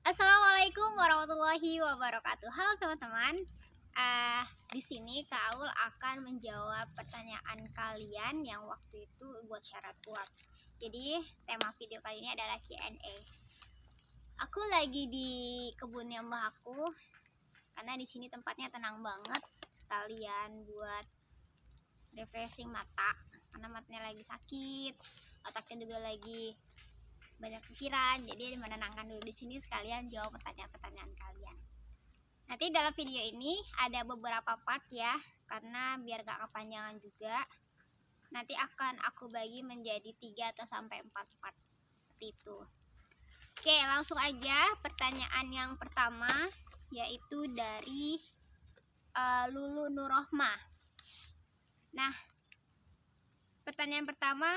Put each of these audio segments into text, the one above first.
Assalamualaikum warahmatullahi wabarakatuh. Halo teman-teman. Di sini Kak Aul akan menjawab pertanyaan kalian yang waktu itu buat syarat kuat. Jadi tema video kali ini adalah Q&A. Aku lagi di kebunnya mbah aku karena di sini tempatnya tenang banget, sekalian buat refreshing mata karena matanya lagi sakit, otaknya juga lagi banyak pikiran, jadi menenangkan dulu di sini sekalian jawab pertanyaan-pertanyaan kalian. Nanti dalam video ini ada beberapa part ya, karena biar gak kepanjangan juga. Nanti akan aku bagi menjadi 3 atau sampai 4 part seperti itu. Oke, langsung aja pertanyaan yang pertama, yaitu dari Lulu Nurrohmah. Nah, pertanyaan pertama,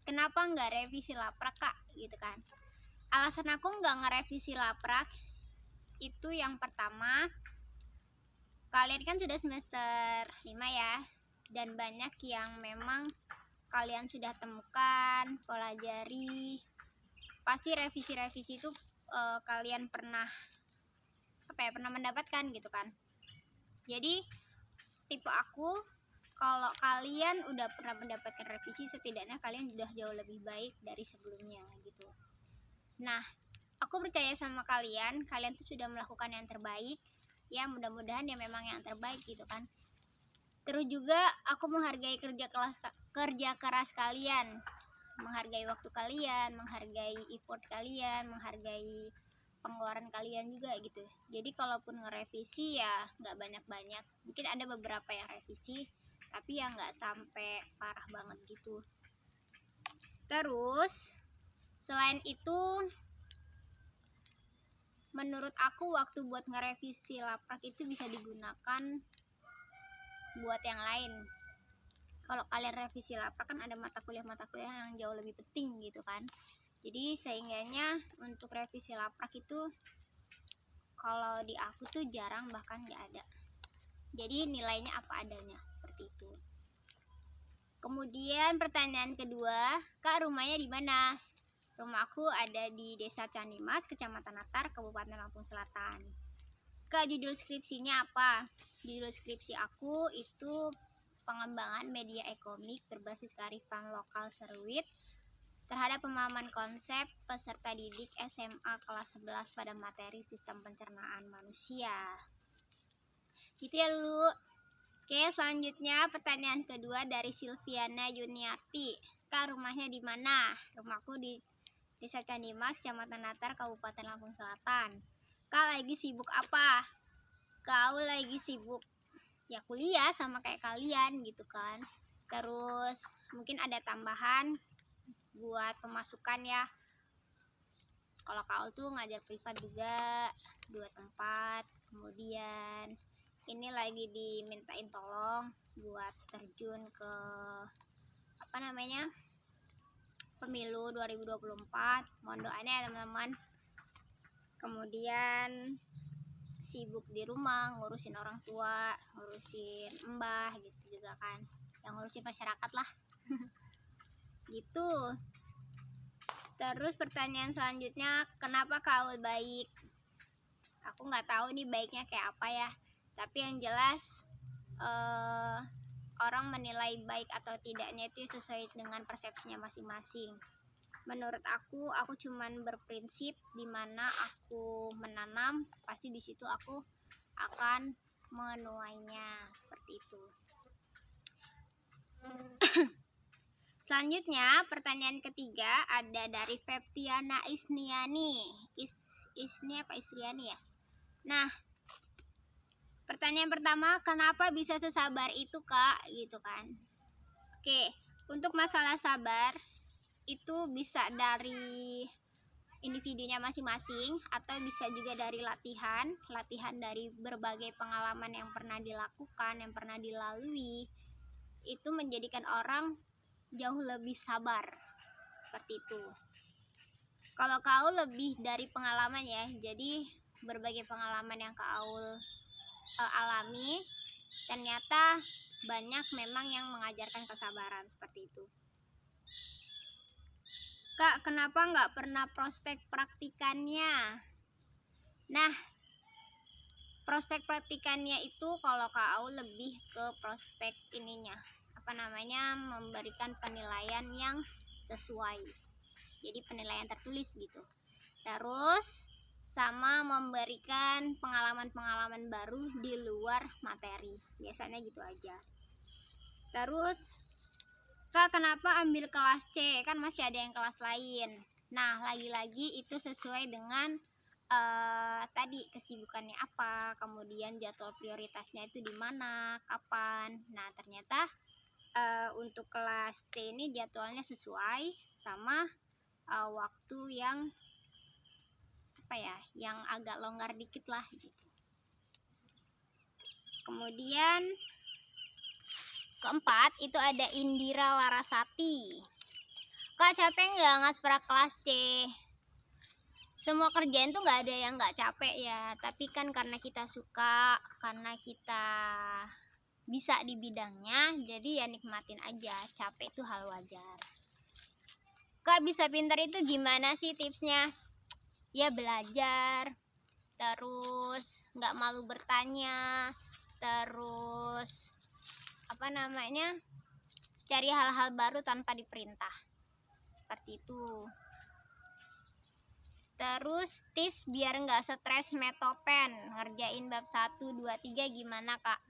kenapa nggak revisi laprak Kak? Gitu kan. Alasan aku nggak ngerevisi laprak itu yang pertama, kalian kan sudah semester 5 ya, dan banyak yang memang kalian sudah temukan, pelajari. Pasti revisi-revisi itu kalian pernah pernah mendapatkan gitu kan. Jadi tipe aku, kalau kalian udah pernah mendapatkan revisi, setidaknya kalian sudah jauh lebih baik dari sebelumnya gitu. Nah, aku percaya sama kalian tuh sudah melakukan yang terbaik. Ya, mudah-mudahan ya memang yang terbaik gitu kan. Terus juga aku menghargai kerja keras kalian, menghargai waktu kalian, menghargai effort kalian, menghargai pengeluaran kalian juga gitu. Jadi kalaupun ngerevisi ya nggak banyak-banyak. Mungkin ada beberapa yang revisi, tapi ya nggak sampai parah banget gitu. Terus selain itu, menurut aku waktu buat ngerevisi laprak itu bisa digunakan buat yang lain. Kalau kalian revisi laprak kan ada mata kuliah yang jauh lebih penting gitu kan. Jadi sehingganya untuk revisi laprak itu kalau di aku tuh jarang, bahkan nggak ada. Jadi nilainya apa adanya seperti itu. Kemudian pertanyaan kedua, Kak rumahnya di mana? Rumah aku ada di Desa Candimas, Kecamatan Natar, Kabupaten Lampung Selatan. Kak, judul skripsinya apa? Judul skripsi aku itu pengembangan media e-komik berbasis kearifan lokal Seruit terhadap pemahaman konsep peserta didik SMA kelas 11 pada materi sistem pencernaan manusia. Gitu ya lu. Oke, selanjutnya pertanyaan kedua dari Silviana Yuniarti. Kak, rumahnya di mana? Rumahku di Desa Candimas, Kecamatan Natar, Kabupaten Lampung Selatan. Kak lagi sibuk apa? Kau lagi sibuk ya kuliah sama kayak kalian gitu kan. Terus mungkin ada tambahan buat pemasukan ya. Kalau kau tuh ngajar privat juga 2 tempat. Kemudian ini lagi dimintain tolong buat terjun ke pemilu 2024. Mohon doanya ya teman-teman. Kemudian sibuk di rumah ngurusin orang tua, ngurusin mbah gitu juga kan, yang ngurusin masyarakat lah. Gitu. Terus pertanyaan selanjutnya, kenapa Kak Aul baik? Aku nggak tahu nih baiknya kayak apa ya, tapi yang jelas orang menilai baik atau tidaknya itu sesuai dengan persepsinya masing-masing. Menurut aku cuman berprinsip dimana aku menanam, pasti di situ aku akan menuainya, seperti itu. Selanjutnya pertanyaan ketiga ada dari Feptiana Isniani. Isni apa Isriani ya? Nah, pertanyaan pertama, kenapa bisa sesabar itu Kak? Gitu kan. Oke, untuk masalah sabar itu bisa dari individunya masing-masing atau bisa juga dari latihan dari berbagai pengalaman yang pernah dilakukan, yang pernah dilalui. Itu menjadikan orang jauh lebih sabar, seperti itu. Kalau kau lebih dari pengalaman ya, jadi berbagai pengalaman yang kau alami ternyata banyak memang yang mengajarkan kesabaran, seperti itu. Kak, kenapa nggak pernah prospek praktikannya? Nah, prospek praktikannya itu kalau Kak Aul lebih ke prospek ininya, memberikan penilaian yang sesuai. Jadi penilaian tertulis gitu. Terus sama memberikan pengalaman-pengalaman baru di luar materi. Biasanya gitu aja. Terus, Kak, kenapa ambil kelas C? Kan masih ada yang kelas lain. Nah, lagi-lagi itu sesuai dengan tadi kesibukannya apa, kemudian jadwal prioritasnya itu di mana, kapan. Nah, ternyata untuk kelas C ini jadwalnya sesuai sama waktu yang yang agak longgar dikit lah gitu. Kemudian keempat itu ada Indira Larasati. Kak, capek nggak ngaspra kelas C? Semua kerjaan tuh nggak ada yang nggak capek ya, tapi kan karena kita suka, karena kita bisa di bidangnya, jadi ya nikmatin aja. Capek itu hal wajar. Kak, bisa pintar itu gimana sih tipsnya? Ya belajar, terus nggak malu bertanya, terus cari hal-hal baru tanpa diperintah, seperti itu. Terus tips biar nggak stres metopen, ngerjain bab 1, 2, 3 gimana Kak?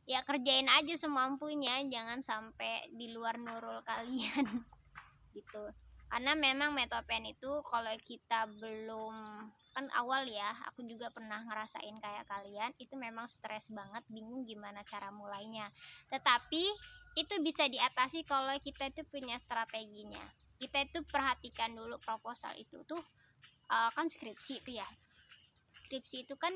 Ya kerjain aja semampunya, jangan sampai di luar nurul kalian gitu. Karena memang metopen itu kalau kita belum, kan awal ya, aku juga pernah ngerasain kayak kalian, itu memang stres banget, bingung gimana cara mulainya. Tetapi itu bisa diatasi kalau kita itu punya strateginya. Kita itu perhatikan dulu proposal itu tuh kan skripsi itu ya. Skripsi itu kan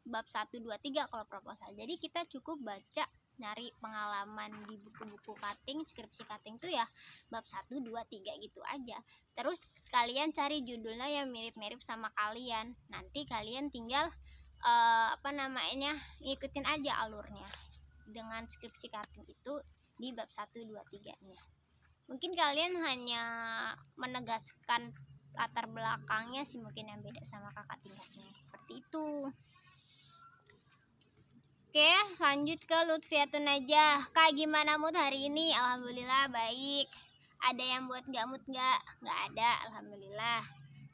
bab 1, 2, 3 kalau proposal. Jadi kita cukup baca, nyari pengalaman di buku-buku cutting, skripsi cutting tuh ya bab 1, 2, 3 gitu aja. Terus kalian cari judulnya yang mirip-mirip sama kalian. Nanti kalian tinggal ngikutin aja alurnya. Dengan skripsi cutting itu di bab 1, 2, 3-nya. Mungkin kalian hanya menegaskan latar belakangnya sih mungkin yang beda sama kakak tingkatnya, seperti itu. Oke, lanjut ke Lutfiatun Najah. Kak, gimana mood hari ini? Alhamdulillah baik. Ada yang buat gak mood gak? Gak ada, alhamdulillah.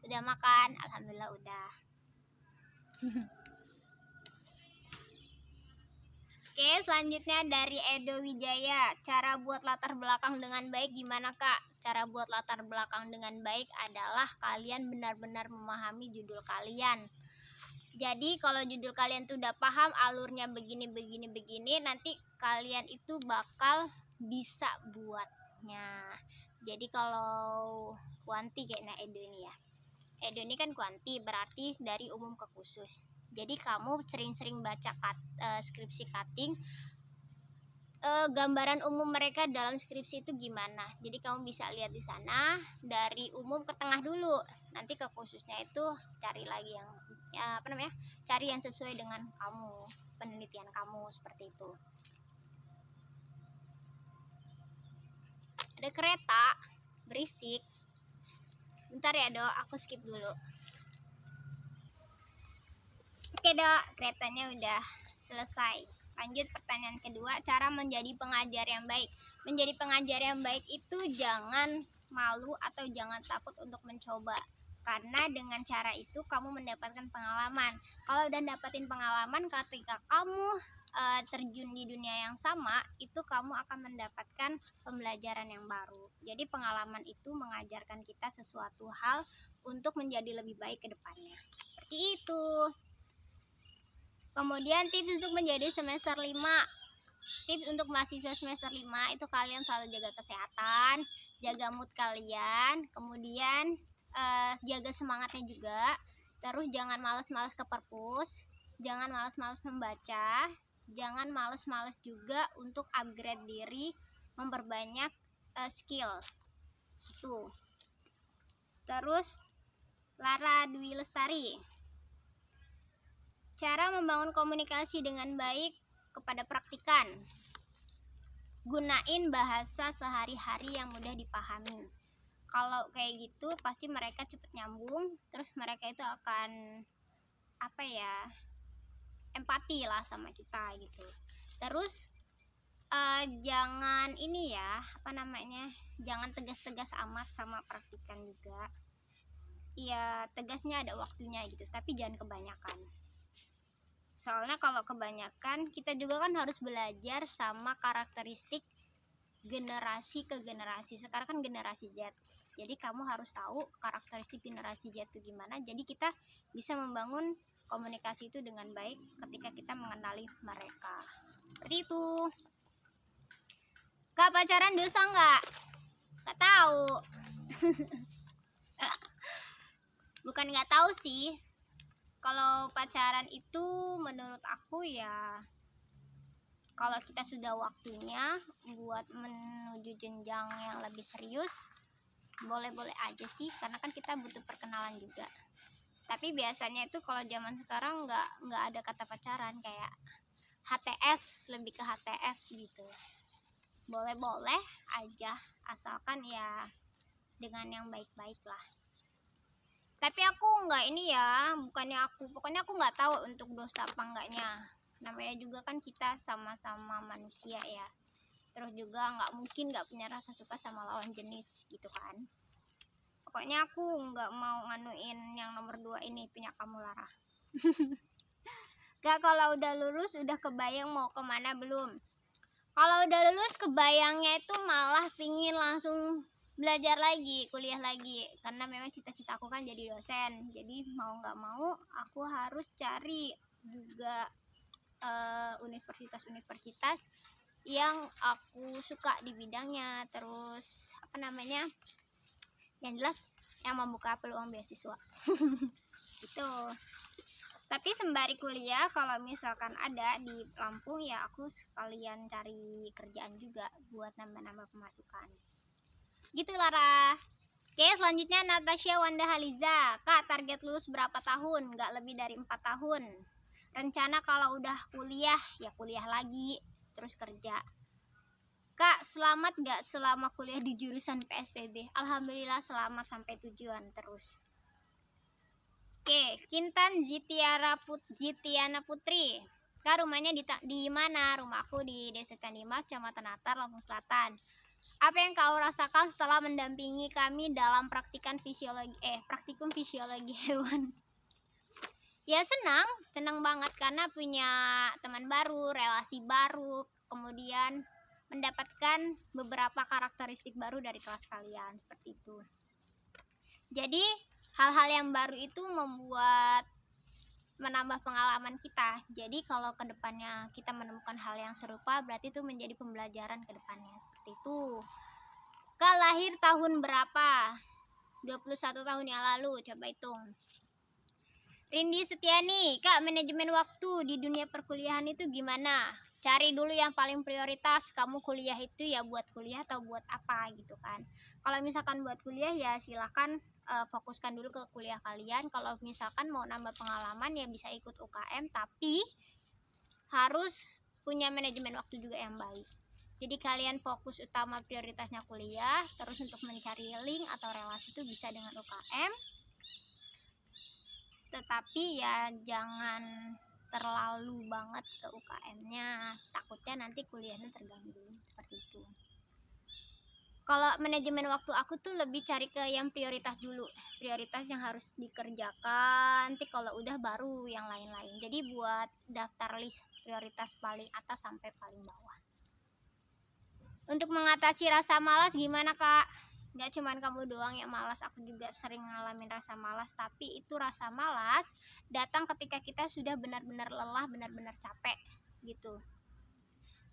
Udah makan? Alhamdulillah udah. Oke, selanjutnya dari Edo Wijaya. Cara buat latar belakang dengan baik gimana Kak? Cara buat latar belakang dengan baik adalah kalian benar-benar memahami judul kalian. Jadi kalau judul kalian tuh udah paham alurnya begini, nanti kalian itu bakal bisa buatnya. Jadi kalau kuanti kayaknya Edo ini ya. Edo ini kan kuanti, berarti dari umum ke khusus. Jadi kamu sering-sering baca skripsi cutting, gambaran umum mereka dalam skripsi itu gimana. Jadi kamu bisa lihat di sana dari umum ke tengah dulu. Nanti ke khususnya itu cari lagi yang cari yang sesuai dengan kamu, penelitian kamu, seperti itu. Ada kereta berisik. Bentar ya Dok, aku skip dulu. Oke Dok, keretanya udah selesai. Lanjut pertanyaan kedua, cara menjadi pengajar yang baik. Menjadi pengajar yang baik itu jangan malu atau jangan takut untuk mencoba. Karena dengan cara itu kamu mendapatkan pengalaman. Kalau udah dapetin pengalaman, ketika kamu terjun di dunia yang sama, itu kamu akan mendapatkan pembelajaran yang baru. Jadi pengalaman itu mengajarkan kita sesuatu hal untuk menjadi lebih baik ke depannya. Seperti itu. Kemudian tips untuk menjadi semester 5. Tips untuk mahasiswa semester 5 itu kalian selalu jaga kesehatan, jaga mood kalian, kemudian jaga semangatnya juga. Terus jangan malas-malas ke perpus, jangan malas-malas membaca, jangan malas-malas juga untuk upgrade diri, memperbanyak skill. Tuh. Terus Lara Dwi Lestari. Cara membangun komunikasi dengan baik kepada praktikan. Gunain bahasa sehari-hari yang mudah dipahami. Kalau kayak gitu pasti mereka cepet nyambung, terus mereka itu akan apa ya, empati lah sama kita gitu. Terus jangan ini ya, apa namanya, jangan tegas-tegas amat sama praktikan juga. Ya tegasnya ada waktunya gitu, tapi jangan kebanyakan. Soalnya kalau kebanyakan kita juga kan harus belajar sama karakteristik generasi ke generasi. Sekarang kan generasi Z, jadi kamu harus tahu karakteristik generasi Z itu gimana, jadi kita bisa membangun komunikasi itu dengan baik ketika kita mengenali mereka. Seperti itu. Kak, pacaran dosa nggak? Nggak tahu. Bukan nggak tahu sih, kalau pacaran itu menurut aku ya, kalau kita sudah waktunya buat menuju jenjang yang lebih serius, boleh-boleh aja sih, karena kan kita butuh perkenalan juga. Tapi biasanya itu kalau zaman sekarang nggak ada kata pacaran, kayak HTS, lebih ke HTS gitu. Boleh-boleh aja, asalkan ya dengan yang baik-baik lah. Tapi aku nggak ini ya, pokoknya aku nggak tahu untuk dosa apa enggaknya. Namanya juga kan kita sama-sama manusia ya. Terus juga nggak mungkin nggak punya rasa suka sama lawan jenis gitu kan. Pokoknya aku nggak mau nganuin yang nomor 2 ini, punya kamu Lara. Gak, kalau udah lulus udah kebayang mau kemana belum? Kalau udah lulus kebayangnya itu malah pingin langsung belajar lagi, kuliah lagi, karena memang cita-cita aku kan jadi dosen. Jadi mau nggak mau aku harus cari juga universitas-universitas yang aku suka di bidangnya. Terus apa namanya, yang jelas yang membuka peluang beasiswa. Gitu. Tapi sembari kuliah, kalau misalkan ada di Lampung ya aku sekalian cari kerjaan juga buat nambah-nambah pemasukan. Gitu Lara. Oke, selanjutnya Natasha Wanda Haliza. Kak, target lulus berapa tahun? Nggak lebih dari 4 tahun. Rencana kalau udah kuliah ya kuliah lagi, terus kerja. Kak, selamat nggak selama kuliah di jurusan PSBB? Alhamdulillah selamat sampai tujuan terus. Oke, Kintan Zitiana Putri. Kak, rumahnya di mana? Rumahku di Desa Candimas, Kecamatan Natar, Lampung Selatan. Apa yang kau rasakan setelah mendampingi kami dalam praktikum fisiologi hewan? Ya senang banget karena punya teman baru, relasi baru, kemudian mendapatkan beberapa karakteristik baru dari kelas kalian, seperti itu. Jadi hal-hal yang baru itu menambah pengalaman kita. Jadi kalau kedepannya kita menemukan hal yang serupa, berarti itu menjadi pembelajaran kedepannya, seperti itu. Kak, lahir tahun berapa? 21 tahun yang lalu, coba hitung. Rindi Setiani, Kak, manajemen waktu di dunia perkuliahan itu gimana? Cari dulu yang paling prioritas, kamu kuliah itu ya buat kuliah atau buat apa gitu kan. Kalau misalkan buat kuliah ya silakan fokuskan dulu ke kuliah kalian. Kalau misalkan mau nambah pengalaman ya bisa ikut UKM, tapi harus punya manajemen waktu juga yang baik. Jadi kalian fokus utama prioritasnya kuliah, terus untuk mencari link atau relasi itu bisa dengan UKM. Tetapi ya jangan terlalu banget ke UKM-nya, takutnya nanti kuliahnya terganggu, seperti itu. Kalau manajemen waktu aku tuh lebih cari ke yang prioritas dulu, prioritas yang harus dikerjakan, nanti kalau udah baru yang lain-lain. Jadi buat daftar list prioritas paling atas sampai paling bawah. Untuk mengatasi rasa malas gimana Kak? Gak cuman kamu doang yang malas, aku juga sering ngalamin rasa malas. Tapi itu rasa malas datang ketika kita sudah benar-benar lelah, benar-benar capek gitu.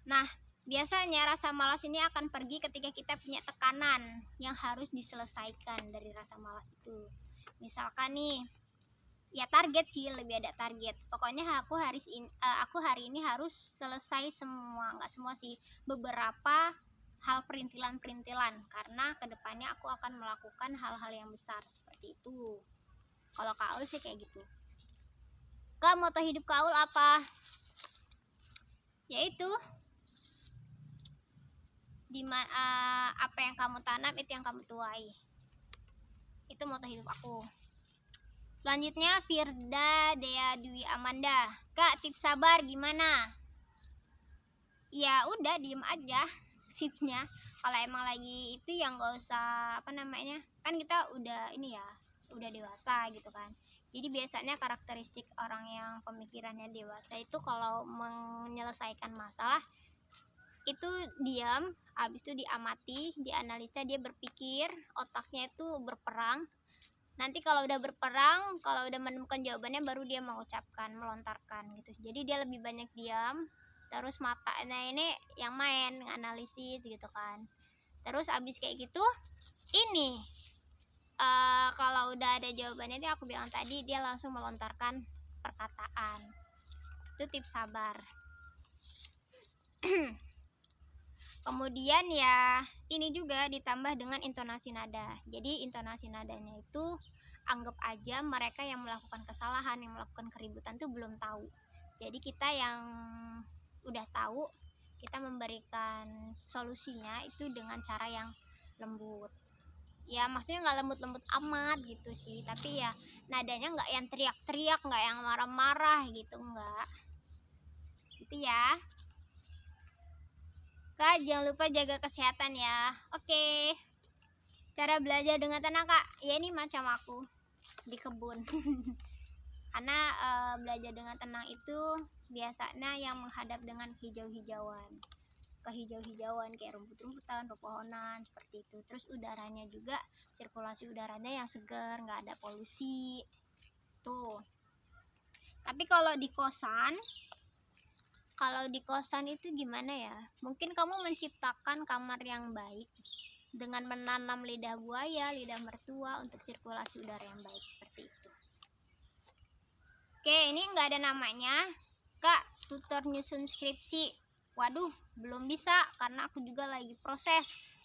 Nah, biasanya rasa malas ini akan pergi ketika kita punya tekanan yang harus diselesaikan dari rasa malas itu. Misalkan nih, ya target sih, lebih ada target. Pokoknya aku hari ini harus selesai semua, nggak semua sih, beberapa hal perintilan-perintilan, karena kedepannya aku akan melakukan hal-hal yang besar, seperti itu. Kalau Kak Aul sih kayak gitu. Kak, moto hidup Kak Aul apa? Yaitu apa yang kamu tanam itu yang kamu tuai. Itu moto hidup aku. Selanjutnya Firda Dea Dwi Amanda. Kak, tips sabar gimana? Ya udah diem aja sipnya. Kalau emang lagi itu yang nggak usah apa namanya, kan kita udah ini ya, udah dewasa gitu kan. Jadi biasanya karakteristik orang yang pemikirannya dewasa itu kalau menyelesaikan masalah itu diam, habis itu diamati, dianalisa, dia berpikir, otaknya itu berperang. Nanti kalau udah berperang, kalau udah menemukan jawabannya baru dia mengucapkan, melontarkan gitu. Jadi dia lebih banyak diam, terus matanya ini yang main, analisis gitu kan. Terus abis kayak gitu, ini kalau udah ada jawabannya, dia aku bilang tadi, dia langsung melontarkan perkataan. Itu tips sabar. Kemudian ya ini juga ditambah dengan intonasi nada. Jadi intonasi nadanya itu anggap aja mereka yang melakukan kesalahan, yang melakukan keributan tuh belum tahu. Jadi kita yang udah tahu, kita memberikan solusinya itu dengan cara yang lembut. Ya maksudnya nggak lembut-lembut amat gitu sih, tapi ya nadanya nggak yang teriak-teriak, nggak yang marah-marah gitu, nggak. Gitu ya. Kak, jangan lupa jaga kesehatan ya. Oke. Cara belajar dengan tenang, Kak. Ya ini macam aku di kebun. Karena belajar dengan tenang itu biasanya yang menghadap dengan hijau-hijauan. Kehijau-hijauan kayak rumput-rumputan, pepohonan seperti itu. Terus udaranya juga, sirkulasi udaranya yang segar, nggak ada polusi. Tuh. Tapi kalau di kosan itu gimana ya? Mungkin kamu menciptakan kamar yang baik dengan menanam lidah buaya, lidah mertua untuk sirkulasi udara yang baik seperti itu. Oke, ini nggak ada namanya. Kak, tutor nyusun skripsi. Waduh, belum bisa karena aku juga lagi proses.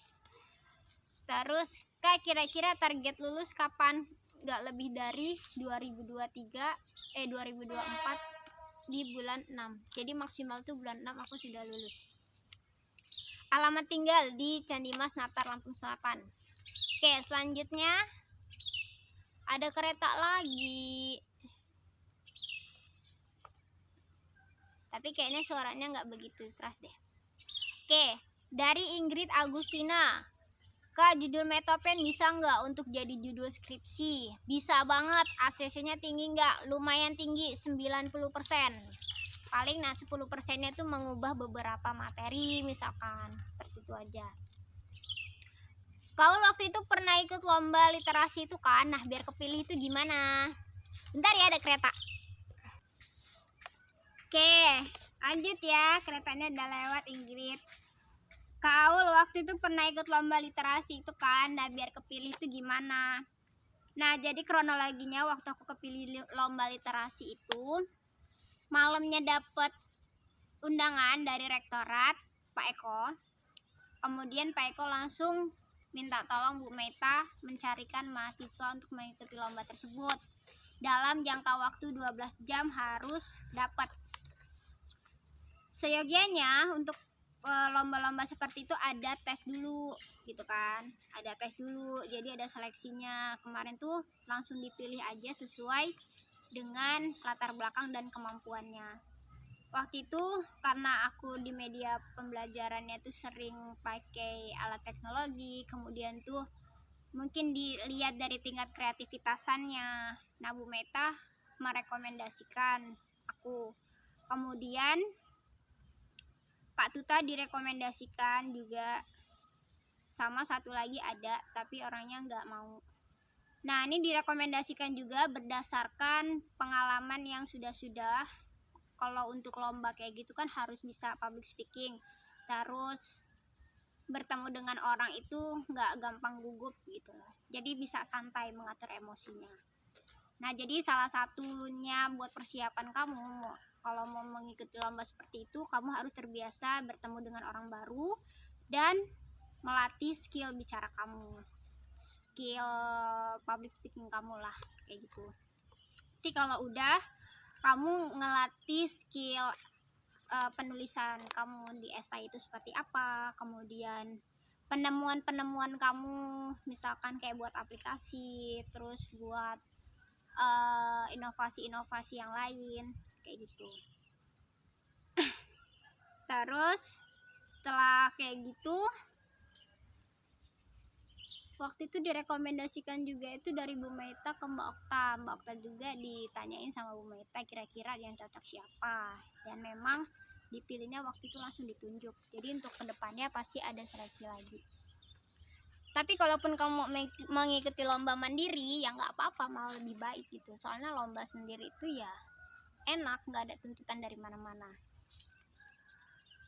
Terus, Kak, kira-kira target lulus kapan? Nggak lebih dari 2024 di bulan 6. Jadi maksimal tuh bulan 6 aku sudah lulus. Alamat tinggal di Candi Mas Natar, Lampung Selatan. Oke, selanjutnya ada kereta lagi. Tapi kayaknya suaranya nggak begitu keras deh. Oke, dari Ingrid Agustina. Kak, judul Metopen bisa nggak untuk jadi judul skripsi? Bisa banget, ACC-nya tinggi nggak? Lumayan tinggi, 90%. Paling 10%-nya itu mengubah beberapa materi misalkan. Seperti itu aja. Kau waktu itu pernah ikut lomba literasi itu kan? Nah, biar kepilih itu gimana? Bentar ya, ada kereta. Oke, lanjut ya. Keretanya udah lewat, Ingrid. Kau waktu itu pernah ikut lomba literasi itu kan? Nah, biar kepilih itu gimana? Nah, jadi kronologinya waktu aku kepilih lomba literasi itu, malamnya dapet undangan dari rektorat Pak Eko. Kemudian Pak Eko langsung minta tolong Bu Meta mencarikan mahasiswa untuk mengikuti lomba tersebut. Dalam jangka waktu 12 jam harus dapat. Seyogianya untuk lomba-lomba seperti itu ada tes dulu gitu kan, ada tes dulu, jadi ada seleksinya. Kemarin tuh langsung dipilih aja sesuai dengan latar belakang dan kemampuannya. Waktu itu karena aku di media pembelajarannya tuh sering pakai alat teknologi, kemudian tuh mungkin dilihat dari tingkat kreativitasannya, nah Bu Meta merekomendasikan aku. Kemudian Kak Tuta direkomendasikan juga, sama satu lagi ada tapi orangnya nggak mau. Nah, ini direkomendasikan juga berdasarkan pengalaman yang sudah-sudah. Kalau untuk lomba kayak gitu kan harus bisa public speaking, terus bertemu dengan orang itu nggak gampang gugup gitu loh, jadi bisa santai mengatur emosinya. Nah, jadi salah satunya buat persiapan kamu kalau mau mengikuti lomba seperti itu, kamu harus terbiasa bertemu dengan orang baru dan melatih skill bicara kamu, skill public speaking kamu lah, kayak gitu. Jadi kalau udah kamu ngelatih skill penulisan kamu di esai itu seperti apa, kemudian penemuan kamu misalkan kayak buat aplikasi, terus buat inovasi-inovasi yang lain kayak gitu. Terus setelah kayak gitu, waktu itu direkomendasikan juga itu dari Bu Meta ke Mbak Okta. Mbak Okta juga ditanyain sama Bu Meta kira-kira yang cocok siapa, dan memang dipilihnya waktu itu langsung ditunjuk. Jadi untuk kedepannya pasti ada seleksi lagi. Tapi kalaupun kamu mengikuti lomba mandiri ya nggak apa-apa, malah lebih baik gitu. Soalnya lomba sendiri itu ya enak, nggak ada tuntutan dari mana-mana.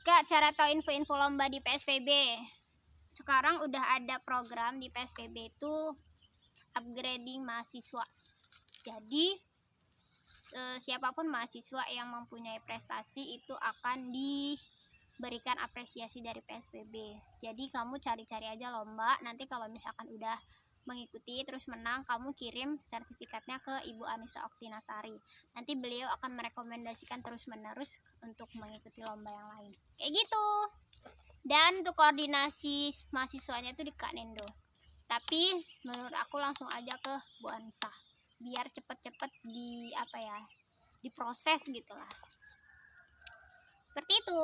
Kak, cara tahu info-info lomba di PSPB. Sekarang udah ada program di PSPB itu upgrading mahasiswa. Jadi siapapun mahasiswa yang mempunyai prestasi itu akan diberikan apresiasi dari PSPB. Jadi kamu cari-cari aja lomba, nanti kalau misalkan udah mengikuti terus menang, kamu kirim sertifikatnya ke Ibu Anissa Oktinasari. Nanti beliau akan merekomendasikan terus-menerus untuk mengikuti lomba yang lain. Kayak gitu. Dan untuk koordinasi mahasiswanya itu di Kak Nendo. Tapi menurut aku langsung aja ke Bu Anissa, biar cepet-cepet diproses gitu lah. Seperti itu.